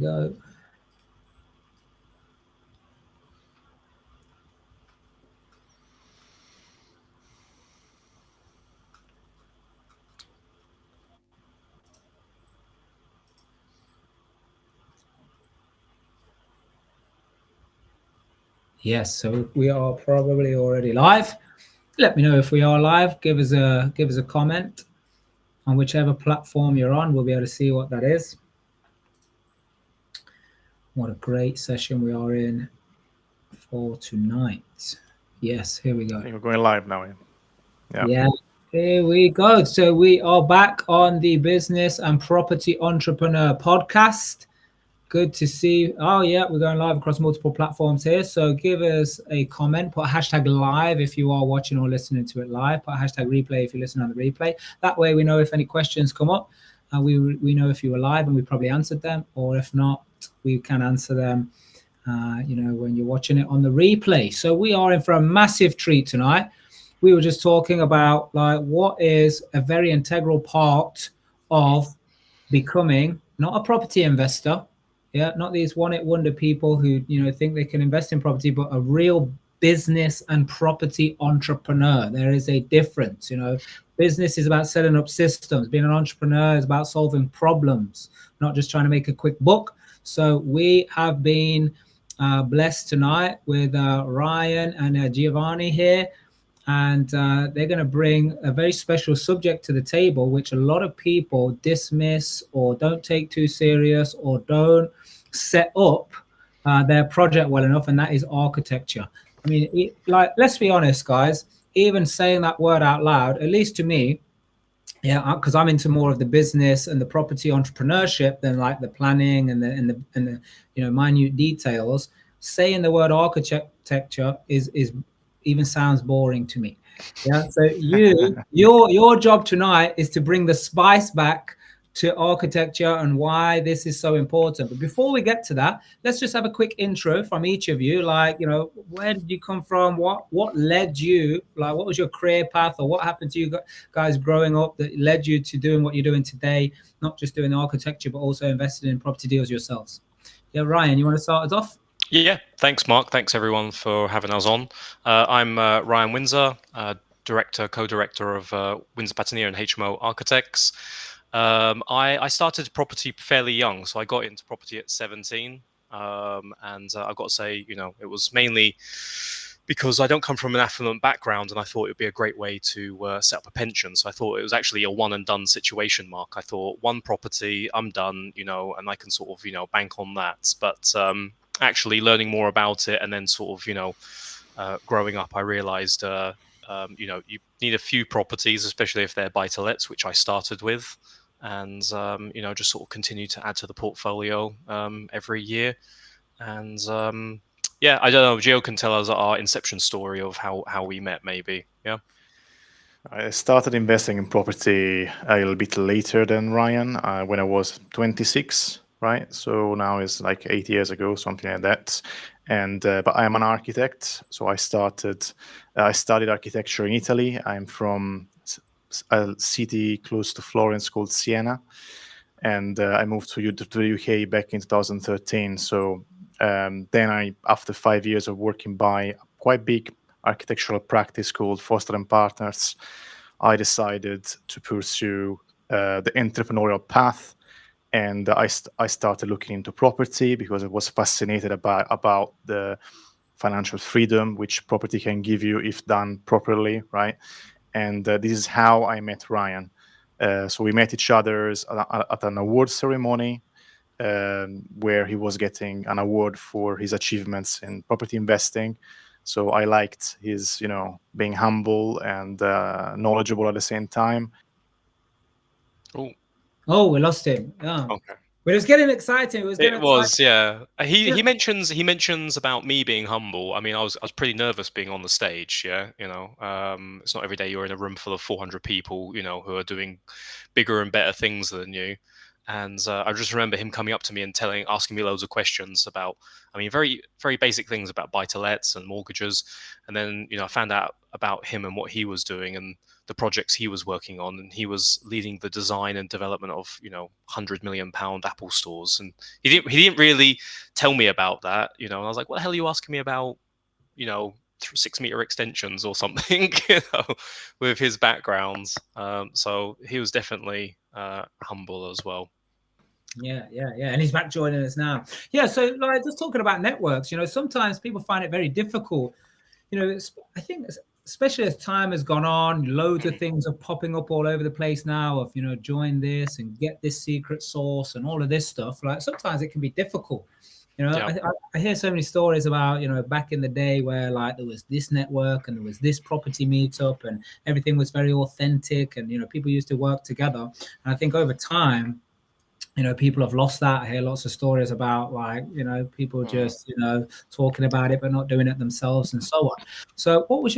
go. Yes, so we are probably already live. Let me know if we are live. Give us a comment on whichever platform you're on. We'll be able to see what that is. What a great session we are in for tonight. Yes, here we go. I think we're going live now. Yeah, here we go. So we are back on the Business and Property Entrepreneur podcast. Good to see. Oh, yeah, we're going live across multiple platforms here. So give us a comment. Put a hashtag live if you are watching or listening to it live. Put a hashtag replay if you listen on the replay. That way we know if any questions come up. We know if you were live and we probably answered them. Or if not, we can answer them, when you're watching it on the replay. So we are in for a massive treat tonight. We were just talking about like what is a very integral part of becoming not a property investor. Yeah, not these one-hit wonder people who think they can invest in property, but a real business and property entrepreneur. There is a difference. Business is about setting up systems. Being an entrepreneur is about solving problems, not just trying to make a quick buck. So we have been blessed tonight with Ryan and Giovanni here, and they're going to bring a very special subject to the table, which a lot of people dismiss or don't take too serious or don't set up their project well enough, and that is architecture. I mean, let's be honest, guys, even saying that word out loud, at least to me, yeah, because I'm into more of the business and the property entrepreneurship than like the planning and the minute details. Saying the word architecture is even sounds boring to me. Yeah. So your job tonight is to bring the spice back to architecture and why this is so important. But before we get to that, let's just have a quick intro from each of you. Like, where did you come from? What led you? Like, what was your career path, or what happened to you guys growing up that led you to doing what you're doing today? Not just doing architecture, but also investing in property deals yourselves. Yeah, Ryan, you want to start us off? Yeah, thanks, Mark. Thanks, everyone, for having us on. I'm Ryan Windsor, co-director of WindsorPatania and HMO Architects. I started property fairly young, so I got into property at 17. And I've got to say, it was mainly because I don't come from an affluent background, and I thought it would be a great way to set up a pension. So I thought it was actually a one and done situation, Mark. I thought one property, I'm done, and I can sort of, bank on that. But actually learning more about it and then sort of, growing up, I realized, you need a few properties, especially if they're buy-to-lets, which I started with. And, just sort of continue to add to the portfolio every year. And yeah, I don't know, Gio can tell us our inception story of how we met, maybe. Yeah. I started investing in property a little bit later than Ryan, when I was 26, right? So now it's like 8 years ago, something like that. And but I am an architect, so I studied architecture in Italy. I'm from a city close to Florence called Siena, and I moved to the UK back in 2013. So then after 5 years of working by a quite big architectural practice called Foster and Partners, I decided to pursue the entrepreneurial path, and I started looking into property because I was fascinated about the financial freedom which property can give you if done properly, right? And this is how I met Ryan. So we met each other at an award ceremony where he was getting an award for his achievements in property investing. So I liked his, being humble and knowledgeable at the same time. Oh, we lost him. Yeah. Okay. But it was getting exciting. It was, yeah. He mentions about me being humble. I mean, I was pretty nervous being on the stage. Yeah, it's not every day you're in a room full of 400 people, who are doing bigger and better things than you. And I just remember him coming up to me and asking me loads of questions about, I mean, very, very basic things about buy-to-lets and mortgages. And then, I found out about him and what he was doing and the projects he was working on. And he was leading the design and development of, £100 million Apple stores. And he didn't really tell me about that, and I was like, what the hell are you asking me about, 6-meter extensions or something, with his backgrounds. So he was definitely humble as well. Yeah. And he's back joining us now. Yeah. So like just talking about networks, sometimes people find it very difficult. I think especially as time has gone on, loads of things are popping up all over the place now of, join this and get this secret sauce and all of this stuff. Like sometimes it can be difficult. I hear so many stories about, back in the day where like there was this network and there was this property meetup and everything was very authentic and, people used to work together. And I think over time, people have lost that. I hear lots of stories about like, people just, talking about it, but not doing it themselves and so on. So what was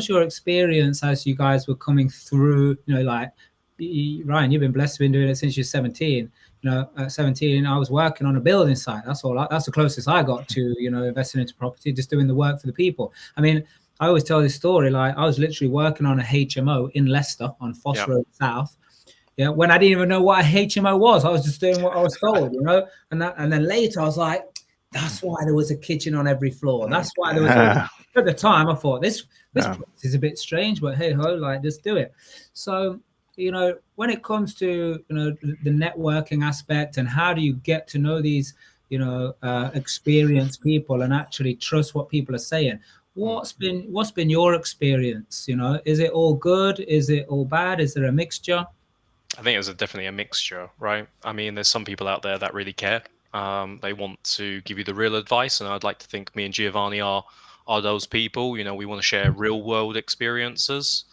your experience as you guys were coming through, like Ryan, you've been blessed to be doing it since you're 17. At 17, I was working on a building site. That's the closest I got to, investing into property, just doing the work for the people. I mean, I always tell this story, like I was literally working on a HMO in Leicester on Foss Road South. Yeah, when I didn't even know what a HMO was, I was just doing what I was told, and then later I was like, that's why there was a kitchen on every floor. That's why there was. At the time, I thought this is a bit strange, but hey ho, like just do it. So, when it comes to the networking aspect and how do you get to know these experienced people and actually trust what people are saying, what's been your experience? Is it all good? Is it all bad? Is there a mixture? I think it's definitely a mixture, right? I mean, there's some people out there that really care. They want to give you the real advice, and I'd like to think me and Giovanni are those people. We want to share real world experiences.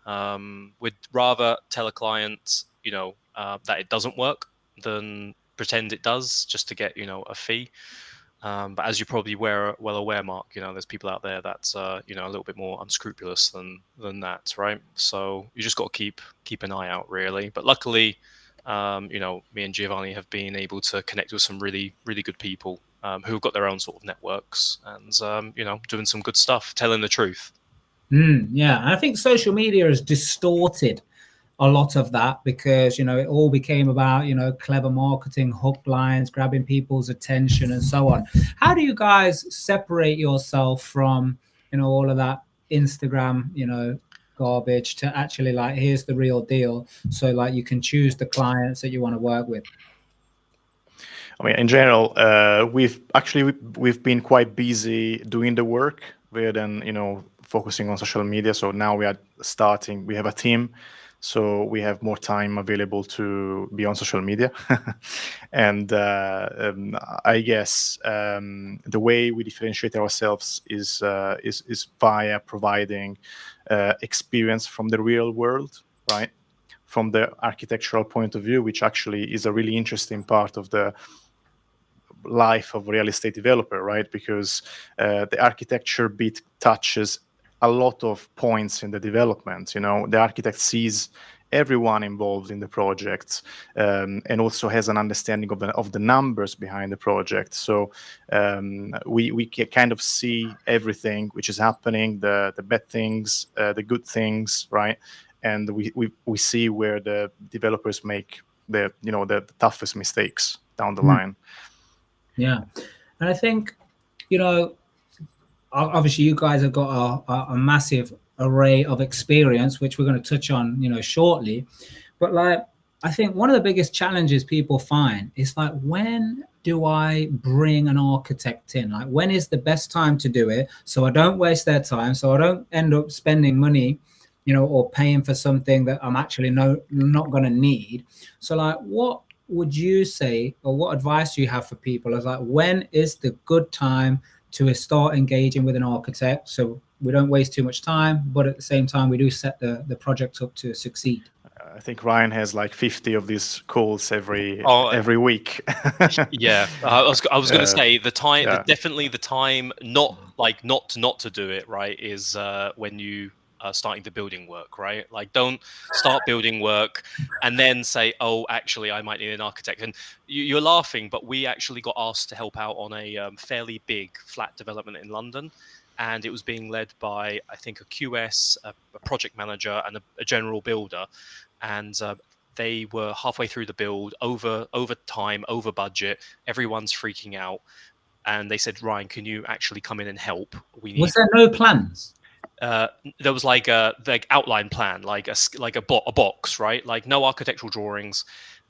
We'd rather tell a client, that it doesn't work than pretend it does just to get, a fee. But as you probably well aware, Mark, there's people out there that's a little bit more unscrupulous than that, right? So you just got to keep an eye out, really. But luckily, me and Giovanni have been able to connect with some really, really good people who've got their own sort of networks and doing some good stuff, telling the truth. Yeah, and I think social media has distorted a lot of that because it all became about clever marketing, hook lines, grabbing people's attention and so on. How do you guys separate yourself from all of that Instagram garbage to actually like here's the real deal, so like you can choose the clients that you want to work with? I mean, in general, we've been quite busy doing the work rather than focusing on social media. So now we have a team. So we have more time available to be on social media. And I guess the way we differentiate ourselves is via providing experience from the real world, right? From the architectural point of view, which actually is a really interesting part of the life of a real estate developer, right? Because the architecture bit touches a lot of points in the development. The architect sees everyone involved in the project and also has an understanding of the numbers behind the project. So we can kind of see everything which is happening, the bad things, the good things, right? And we see where the developers make the toughest mistakes down the line. Yeah, and I think obviously you guys have got a massive array of experience, which we're going to touch on shortly. But like I think one of the biggest challenges people find is like, when do I bring an architect in? Like, when is the best time to do it so I don't waste their time, so I don't end up spending money or paying for something that I'm actually not going to need? So like, what would you say, or what advice do you have for people as like, when is the good time to start engaging with an architect so we don't waste too much time, but at the same time we do set the project up to succeed? I think Ryan has like 50 of these calls every week. Yeah, I was going to say the time, definitely the time not to do it, right, is when you starting the building work, right? Like, don't start building work and then say, oh, actually, I might need an architect. And you're laughing, but we actually got asked to help out on a fairly big flat development in London. And it was being led by, I think, a QS, a project manager, and a general builder. And they were halfway through the build, over time, over budget. Everyone's freaking out. And they said, Ryan, can you actually come in and help? Was there no plans? There was like a outline plan, like a box, right? Like no architectural drawings.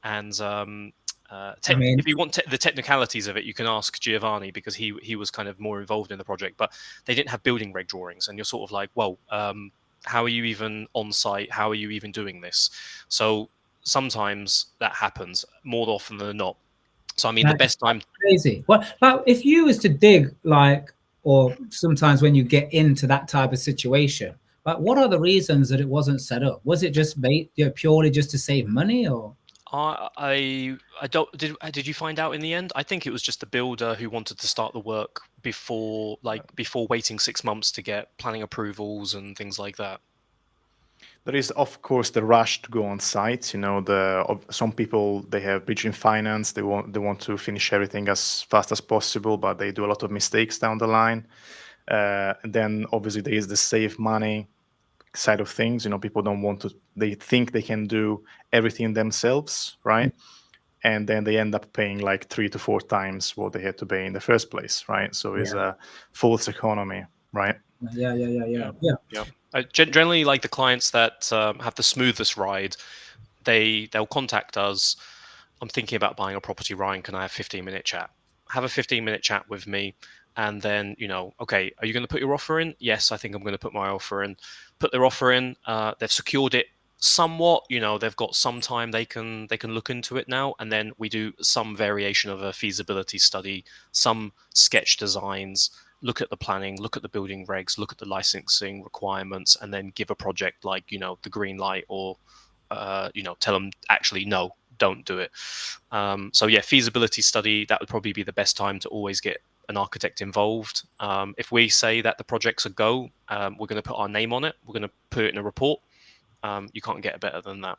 And if you want the technicalities of it, you can ask Giovanni, because he was kind of more involved in the project. But they didn't have building reg drawings, and you're sort of like, well, how are you even on site? How are you even doing this? So sometimes that happens, more often than not. So I mean, the best time. Crazy. Well, like if you was to dig, like, or sometimes when you get into that type of situation, like, what are the reasons that it wasn't set up? Was it just purely just to save money, or? I don't did you find out in the end? I think it was just the builder who wanted to start the work before waiting 6 months to get planning approvals and things like that. There is, of course, the rush to go on site. You know, some people, they have bridging finance. They want to finish everything as fast as possible, but they do a lot of mistakes down the line. And then obviously there is the save money side of things. You know, people don't want to. They think they can do everything themselves, right? And then they end up paying like 3 to 4 times what they had to pay in the first place, right? So it's a false economy, right? Yeah. Generally, like the clients that have the smoothest ride, they'll contact us. I'm thinking about buying a property, Ryan. Can I have 15-minute chat? Have a 15-minute chat with me, and then, you know, okay, are you going to put your offer in? Yes, I think I'm going to put my offer in. Put their offer in. They've secured it somewhat. You know, they've got some time. They can look into it now, and then we do some variation of a feasibility study, some sketch designs. Look at the planning, look at the building regs, look at the licensing requirements, and then give a project like, you know, the green light, or, you know, tell them actually, no, don't do it. So yeah, feasibility study, that would probably be the best time to always get an architect involved. If we say that the project's a go, we're going to put our name on it. We're going to put it in a report. You can't get better than that.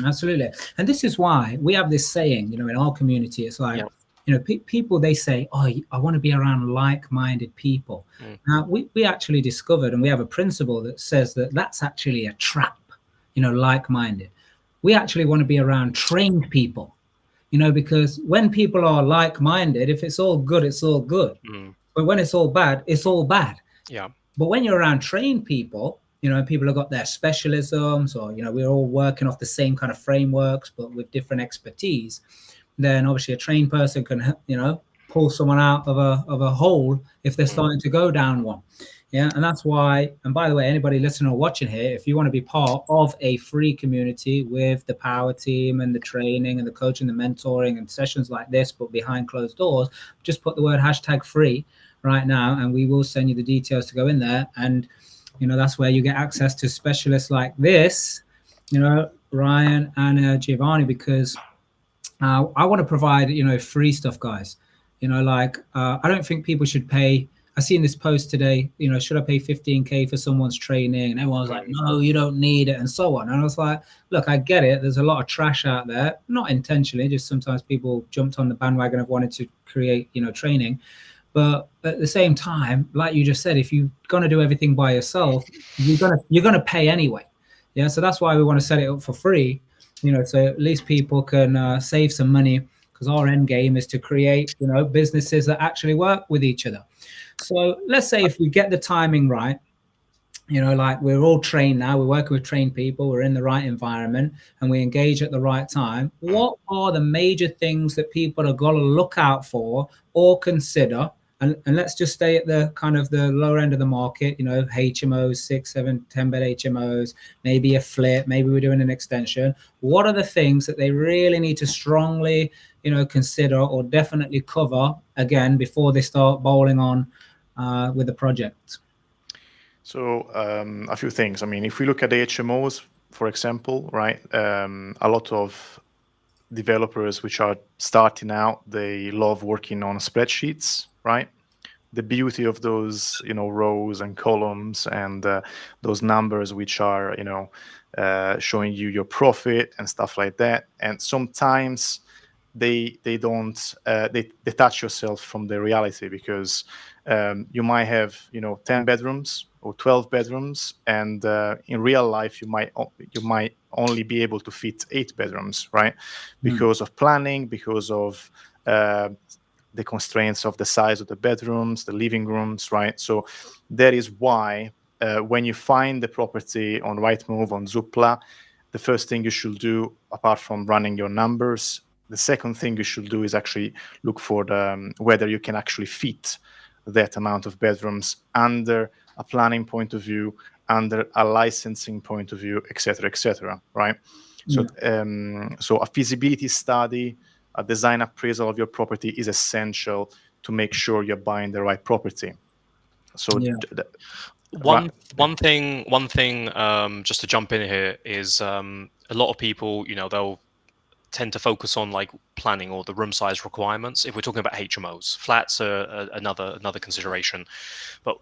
Absolutely. And this is why we have this saying, you know, in our community, it's like, you know, people, they say, oh, I want to be around like-minded people. Now, we actually discovered, and we have a principle that says that that's actually a trap, you know, like-minded. We actually want to be around trained people, you know, because when people are like-minded, if it's all good, it's all good. But when it's all bad, it's all bad. Yeah. But when you're around trained people, you know, people have got their specialisms, or, you know, we're all working off the same kind of frameworks, but with different expertise, then obviously a trained person can, you know, pull someone out of a hole if they're starting to go down one. Yeah. And that's why, and by the way, anybody listening or watching here, if you want to be part of a free community with the power team and the training and the coaching, the mentoring and sessions like this, but behind closed doors, just put the word #free right now, and we will send you the details to go in there. And, you know, that's where you get access to specialists like this, you know, Ryan and Giovanni, because I want to provide, you know, free stuff, guys. You know, like, I don't think people should pay. I seen this post today, you know, should I pay 15K for someone's training? And everyone's like, no, you don't need it, and so on. And I was like, look, I get it. There's a lot of trash out there, not intentionally, just sometimes people jumped on the bandwagon of wanting to create, you know, training. But at the same time, like you just said, if you're going to do everything by yourself, you're gonna pay anyway. Yeah. So that's why we want to set it up for free, you know, so at least people can save some money, because our end game is to create, you know, businesses that actually work with each other. So let's say if we get the timing right, you know, like we're all trained now, we're working with trained people, we're in the right environment, and we engage at the right time. What are the major things that people are going to look out for or consider? And let's just stay at the kind of the lower end of the market, you know, HMOs, 6, 7, 10 bed HMOs, maybe a flip, maybe we're doing an extension. What are the things that they really need to strongly, you know, consider or definitely cover again before they start bowling on with the project? So a few things. I mean, if we look at the HMOs, for example, right, a lot of developers which are starting out, they love working on spreadsheets, right? the beauty of those, rows and columns and those numbers which are, showing you your profit and stuff like that. And sometimes they don't they detach yourself from the reality, because you might have 10 bedrooms or 12 bedrooms, and in real life you might only be able to fit 8 bedrooms, right? Because of planning, because of the constraints of the size of the bedrooms, the living rooms, right? So that is why when you find the property on Rightmove, on Zoopla, the first thing you should do, apart from running your numbers, the second thing you should do is actually look for whether you can actually fit that amount of bedrooms under a planning point of view, under a licensing point of view, etc., right? So, so a feasibility study, a design appraisal of your property is essential to make sure you're buying the right property. So, one thing, just to jump in here, is a lot of people, they'll tend to focus on like planning or the room size requirements. If we're talking about HMOs, flats are another consideration, but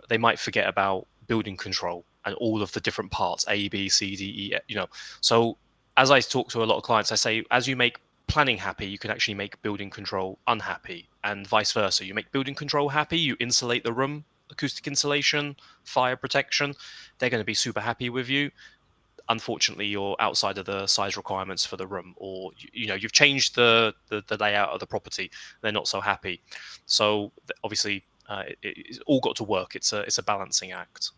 they might forget about building control and all of the different parts, A, B, C, D, E. So as I talk to a lot of clients, I say, as you make planning happy, you can actually make building control unhappy, and vice versa. You make building control happy, you insulate the room, acoustic insulation, fire protection, they're going to be super happy with you. Unfortunately, you're outside of the size requirements for the room, or you've changed the layout of the property, they're not so happy. So obviously it's all got to work. It's a balancing act.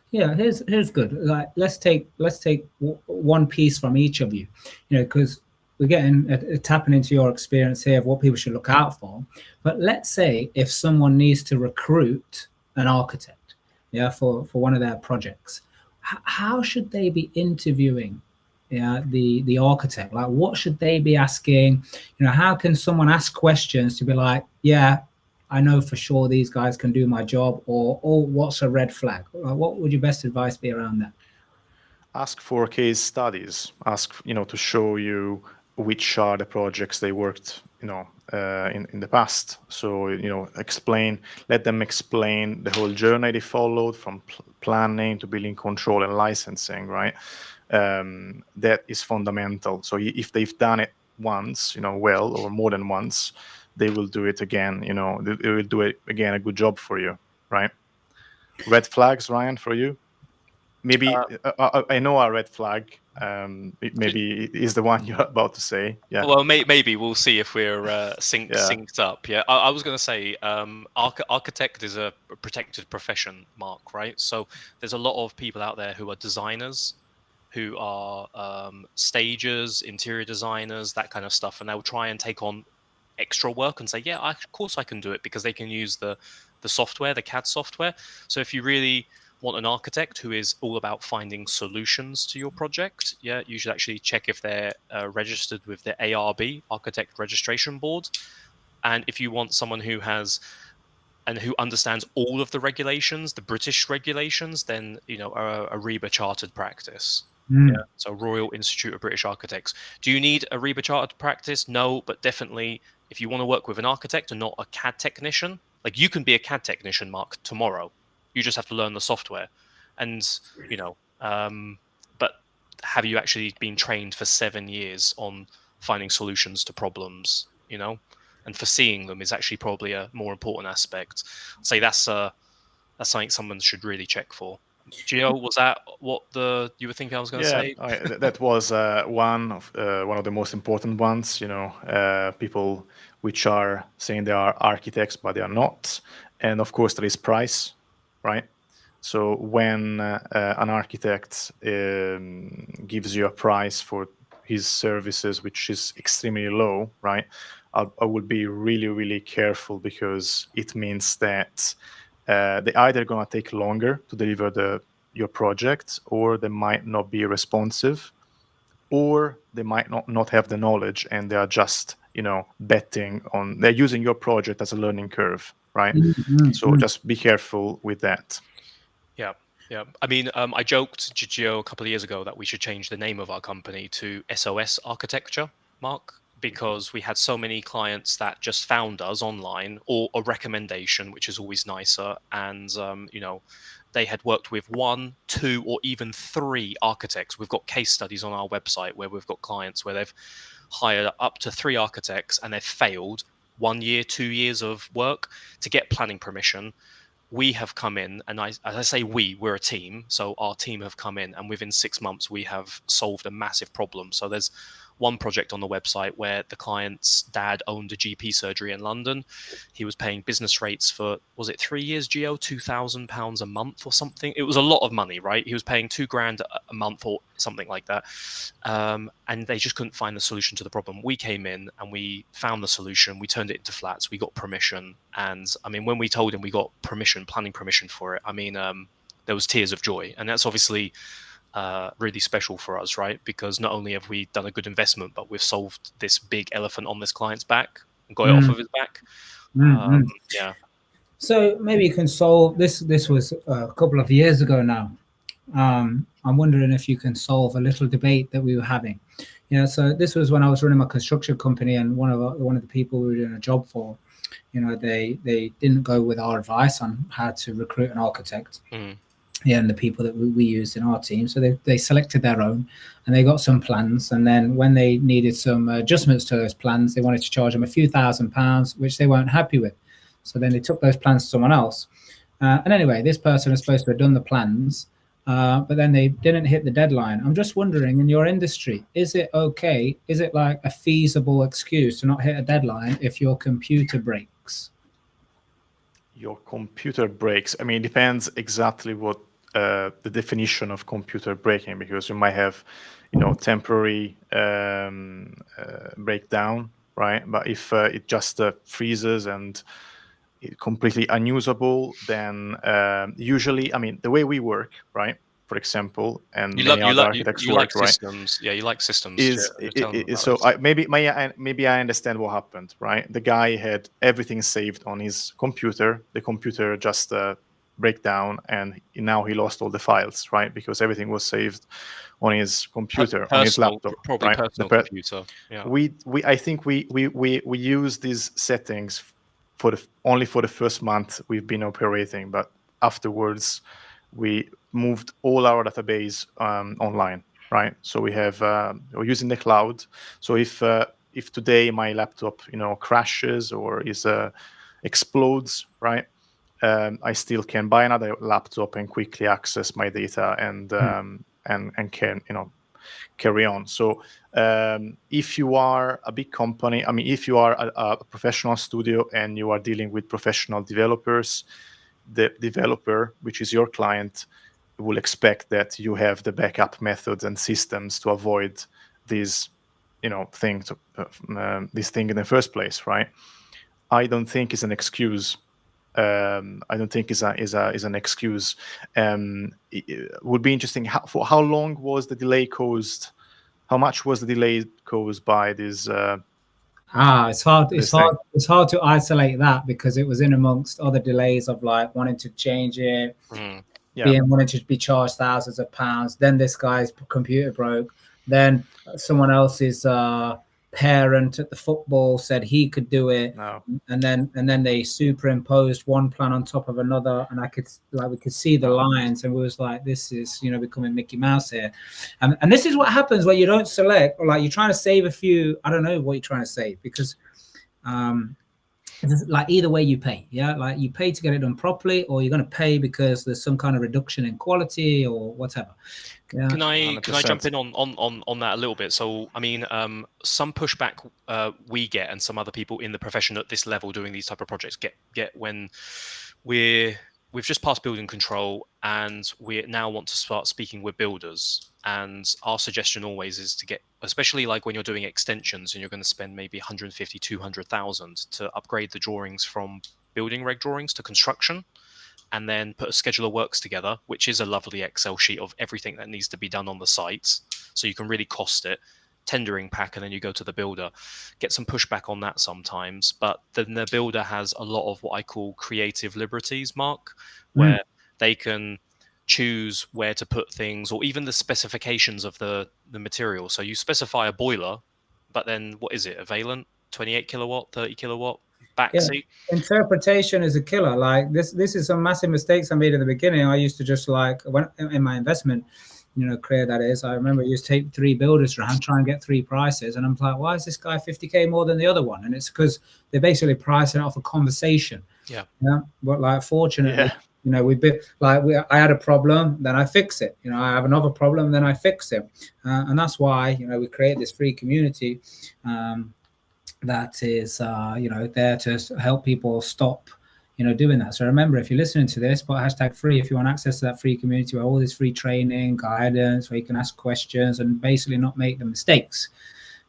Yeah, here's good. Like, let's take one piece from each of you, because we're getting tapping into your experience here of what people should look out for. But let's say if someone needs to recruit an architect, for one of their projects, how should they be interviewing, the architect? Like, what should they be asking? How can someone ask questions to be like, yeah, I know for sure these guys can do my job, or what's a red flag? What would your best advice be around that? Ask for case studies. Ask, to show you which are the projects they worked, in the past. So, let them explain the whole journey they followed from planning to building control and licensing, right? That is fundamental. So if they've done it once, well, or more than once, they will do it again. They will do it again, a good job for you, right? Red flags, Ryan, for you? Maybe I know a red flag. Maybe it is the one you're about to say. Yeah. Well, maybe we'll see if we're synced up. Yeah, I was going to say, architect is a protected profession, Mark. Right? So there's a lot of people out there who are designers, who are stagers, interior designers, that kind of stuff, and they'll try and take on extra work and say, yeah, of course I can do it, because they can use the software, the CAD software. So if you really want an architect who is all about finding solutions to your project, you should actually check if they're registered with the ARB, Architect Registration Board. And if you want someone who has and who understands all of the regulations, the British regulations, then a RIBA chartered practice. Yeah, so Royal Institute of British Architects. Do you need a RIBA chartered practice? No, but definitely if you want to work with an architect and not a CAD technician, like, you can be a CAD technician, Mark, tomorrow. You just have to learn the software. And but have you actually been trained for 7 years on finding solutions to problems, and foreseeing them is actually probably a more important aspect. I'd say that's something someone should really check for. Gio, was that what you were thinking I was going to say? That was one of the most important ones. People which are saying they are architects but they are not, and of course there is price, right? So when an architect gives you a price for his services which is extremely low, right? I would be really, really careful, because it means that they're either going to take longer to deliver your project, or they might not be responsive, or they might not have the knowledge, and they are just they're using your project as a learning curve, right? So just be careful with that. Yeah. I mean, I joked to Gio a couple of years ago that we should change the name of our company to SOS Architecture, Mark. because we had so many clients that just found us online, or a recommendation, which is always nicer. And, they had worked with 1, 2, or even 3 architects. We've got case studies on our website where we've got clients where they've hired up to 3 architects and they've failed 1 year, 2 years of work to get planning permission. We have come in, and as I say we're a team, so our team have come in, and within 6 months we have solved a massive problem. So there's one project on the website where the client's dad owned a GP surgery in London. He was paying business rates for, was it 3 years, Geo? £2,000 a month or something. It was a lot of money, right? He was paying £2,000 a month or something like that. And they just couldn't find the solution to the problem. We came in and we found the solution. We turned it into flats. We got permission. And I mean, when we told him we got permission, planning permission for it, I mean, there was tears of joy. And that's obviously really special for us, right? Because not only have we done a good investment, but we've solved this big elephant on this client's back and got it off of his back. Yeah. So maybe you can solve this. This was a couple of years ago now. I'm wondering if you can solve a little debate that we were having. So this was when I was running my construction company, and one of the people we were doing a job for, they didn't go with our advice on how to recruit an architect. And the people that we used in our team. So they selected their own, and they got some plans. And then when they needed some adjustments to those plans, they wanted to charge them a few £1,000s, which they weren't happy with. So then they took those plans to someone else. And anyway, this person is supposed to have done the plans, but then they didn't hit the deadline. I'm just wondering, in your industry, is it okay? Is it like a feasible excuse to not hit a deadline if your computer breaks? Your computer breaks. I mean, it depends exactly what the definition of computer breaking, because you might have, temporary breakdown, right? But if it just freezes and it's completely unusable, then usually, I mean, the way we work, right? For example, and many other architects work, right? Systems. Yeah, you like systems. So maybe I understand what happened, right? The guy had everything saved on his computer. The computer just break down, and now he lost all the files, right? Because everything was saved on his computer, on his laptop, probably right? Personal computer. Yeah. I think we use these settings only for the first month we've been operating, but afterwards we moved all our database online, right? So we're using the cloud. So if today my laptop crashes or explodes, right, I still can buy another laptop and quickly access my data and can carry on. So if you are a big company, I mean, if you are a professional studio and you are dealing with professional developers, the developer, which is your client, will expect that you have the backup methods and systems to avoid this thing in the first place, right? I don't think it's an excuse. I don't think is an excuse. It would be interesting. For how long was the delay caused? How much was the delay caused by this? It's hard. It's hard to isolate that, because it was in amongst other delays of like wanting to change it, wanting to be charged thousands of pounds. Then this guy's computer broke. Then someone else's parent at the football said he could do it, and then they superimposed one plan on top of another, and we could see the lines, and we was like, this is becoming Mickey Mouse here, and this is what happens when you don't select, or like you're trying to save a few. I don't know what you're trying to save, because like either way you pay, like you pay to get it done properly, or you're going to pay because there's some kind of reduction in quality or whatever. Yeah. Can I jump in on that a little bit? So I mean, some pushback we get, and some other people in the profession at this level doing these type of projects get when we've just passed building control and we now want to start speaking with builders. And our suggestion always is to get, especially like when you're doing extensions and you're going to spend maybe 150, 200,000 to upgrade the drawings from building reg drawings to construction, and then put a schedule of works together, which is a lovely Excel sheet of everything that needs to be done on the sites. So you can really cost it, tendering pack, and then you go to the builder. Get some pushback on that sometimes, but then the builder has a lot of what I call creative liberties, Mark, where they can choose where to put things, or even the specifications of the material. So you specify a boiler, but then what is it? A Valent, 28 kilowatt, 30 kilowatt back Yeah. seat. Interpretation is a killer. Like this is some massive mistakes I made in the beginning. I used to just like when in my investment, career, that is, I remember I used to take 3 builders around, try and get 3 prices, and I'm like, why is this guy 50k more than the other one? And it's because they're basically pricing off a conversation. Yeah. But like, fortunately, Yeah. we bit like I had a problem, then I fix it. I have another problem, then I fix it, and that's why we create this free community. That is there to help people stop doing that. So remember, if you're listening to this, put #free if you want access to that free community where all this free training, guidance, where you can ask questions and basically not make the mistakes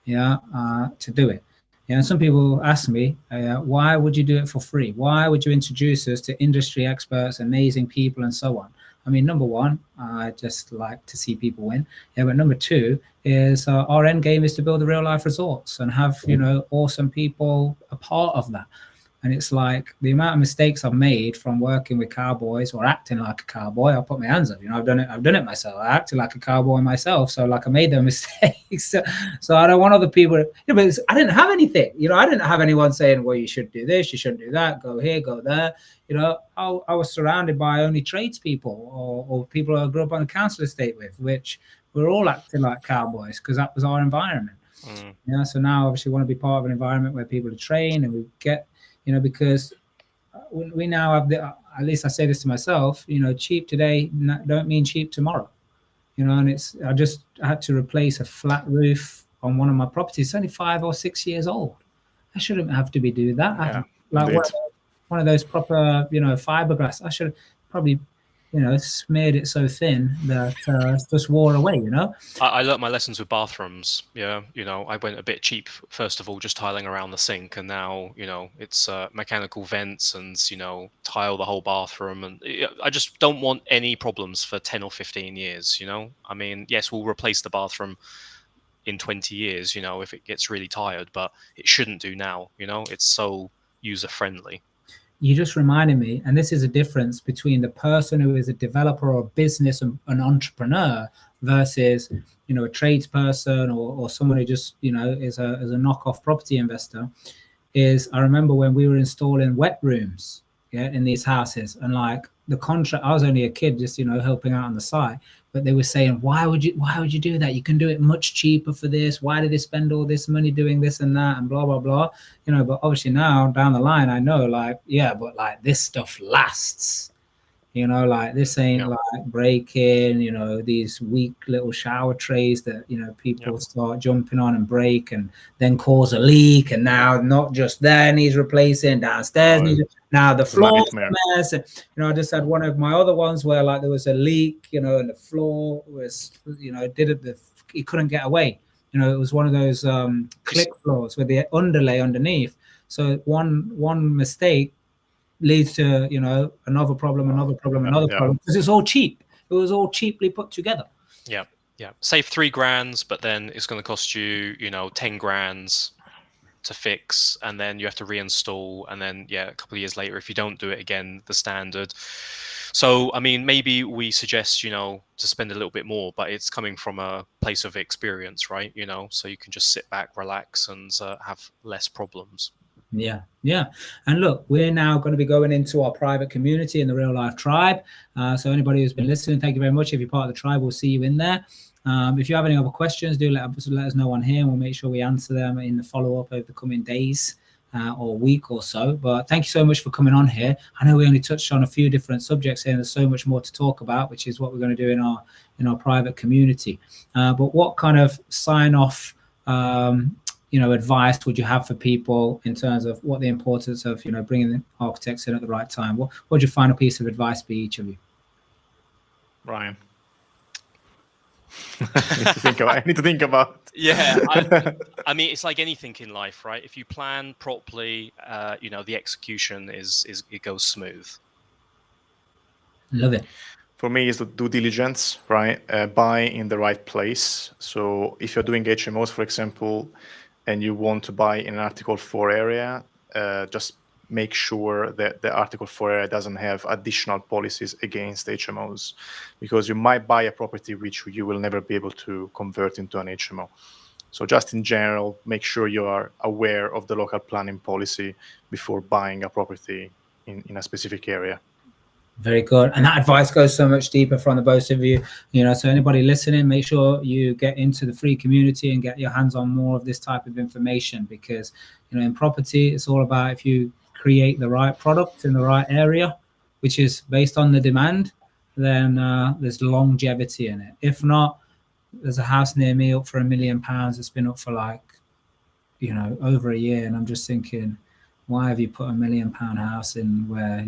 to do it. And some people ask me, why would you do it for free? Why would you introduce us to industry experts, amazing people, and so on? I mean, number one, I just like to see people win. But number two is our end game is to build the real life resorts and have awesome people a part of that. And it's like the amount of mistakes I've made from working with cowboys or acting like a cowboy. I'll put my hands up. I've done it myself. I acted like a cowboy myself. So like I made those mistakes. So I don't want other people. But I didn't have anything. I didn't have anyone saying, well, you should do this, you shouldn't do that, go here, go there. I was surrounded by only tradespeople or people I grew up on a council estate with, which were all acting like cowboys because that was our environment. So now obviously want to be part of an environment where people are trained and we get, because we now have at least I say this to myself, cheap today don't mean cheap tomorrow, and I had to replace a flat roof on one of my properties. It's only 5 or 6 years old. I shouldn't have to be doing that. One of those proper, fiberglass. I should probably, smeared it so thin that it just wore away, I learnt my lessons with bathrooms. Yeah. I went a bit cheap, first of all, just tiling around the sink. And now, it's mechanical vents and, tile the whole bathroom. And I just don't want any problems for 10 or 15 years, I mean, yes, we'll replace the bathroom in 20 years, if it gets really tired, but it shouldn't do now, it's so user friendly. You just reminded me, and this is a difference between the person who is a developer or a business, an entrepreneur, versus a tradesperson or someone who just is a knockoff property investor. Is I remember when we were installing wet rooms in these houses, and like the contract, I was only a kid just helping out on the side, but they were saying, why would you do that? You can do it much cheaper for this. Why did they spend all this money doing this and that and blah blah blah? But obviously now down the line I know, like, but like this stuff lasts. Like this ain't like breaking, these weak little shower trays that, people start jumping on and break and then cause a leak. And now not just there needs replacing, downstairs now the floor is a mess. I just had one of my other ones where like there was a leak, and the floor was, it couldn't get away. It was one of those click floors with the underlay underneath. So one mistake leads to another problem, another problem, because it's all cheap. It was all cheaply put together. Save $3,000, but then it's going to cost you 10 grand to fix, and then you have to reinstall, and then a couple of years later, if you don't do it again, the standard. So I mean, maybe we suggest to spend a little bit more, but it's coming from a place of experience, right? So you can just sit back, relax, and have less problems. Yeah. And look, we're now going to be going into our private community in the Real Life Tribe. So anybody who's been listening, thank you very much. If you're part of the tribe, we'll see you in there. If you have any other questions, do let us know on here, and we'll make sure we answer them in the follow-up over the coming days or week or so. But thank you so much for coming on here. I know we only touched on a few different subjects here, and there's so much more to talk about, which is what we're going to do in our private community. But what kind of sign-off advice would you have for people in terms of what the importance of, bringing the architects in at the right time? What would your final piece of advice be, each of you? Ryan. I need to think about. Yeah, I mean, it's like anything in life, right? If you plan properly, the execution it goes smooth. Love it. For me, is the due diligence, right? Buy in the right place. So if you're doing HMOs, for example, and you want to buy in an Article 4 area, just make sure that the Article 4 area doesn't have additional policies against HMOs, because you might buy a property which you will never be able to convert into an HMO. So just in general, make sure you are aware of the local planning policy before buying a property in a specific area. Very good. And that advice goes so much deeper from the both of you. So anybody listening, make sure you get into the free community and get your hands on more of this type of information, because, in property, it's all about if you create the right product in the right area, which is based on the demand, then there's longevity in it. If not, there's a house near me up for £1 million. It's been up for over a year. And I'm just thinking, why have you put £1 million house in where,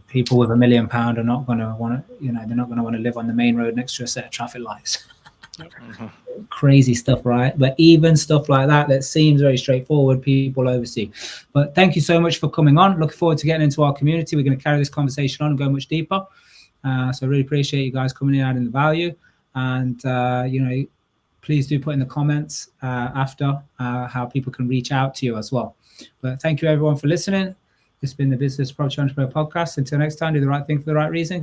people with £1 million are not going to want to, they're not going to want to live on the main road next to a set of traffic lights. Crazy stuff, right? But even stuff like that seems very straightforward, people oversee. But thank you so much for coming on. Looking forward to getting into our community. We're going to carry this conversation on and go much deeper. So I really appreciate you guys coming in, adding the value. And, please do put in the comments after how people can reach out to you as well. But thank you, everyone, for listening. This has been the Business Property Entrepreneur Podcast. Until next time, do the right thing for the right reason.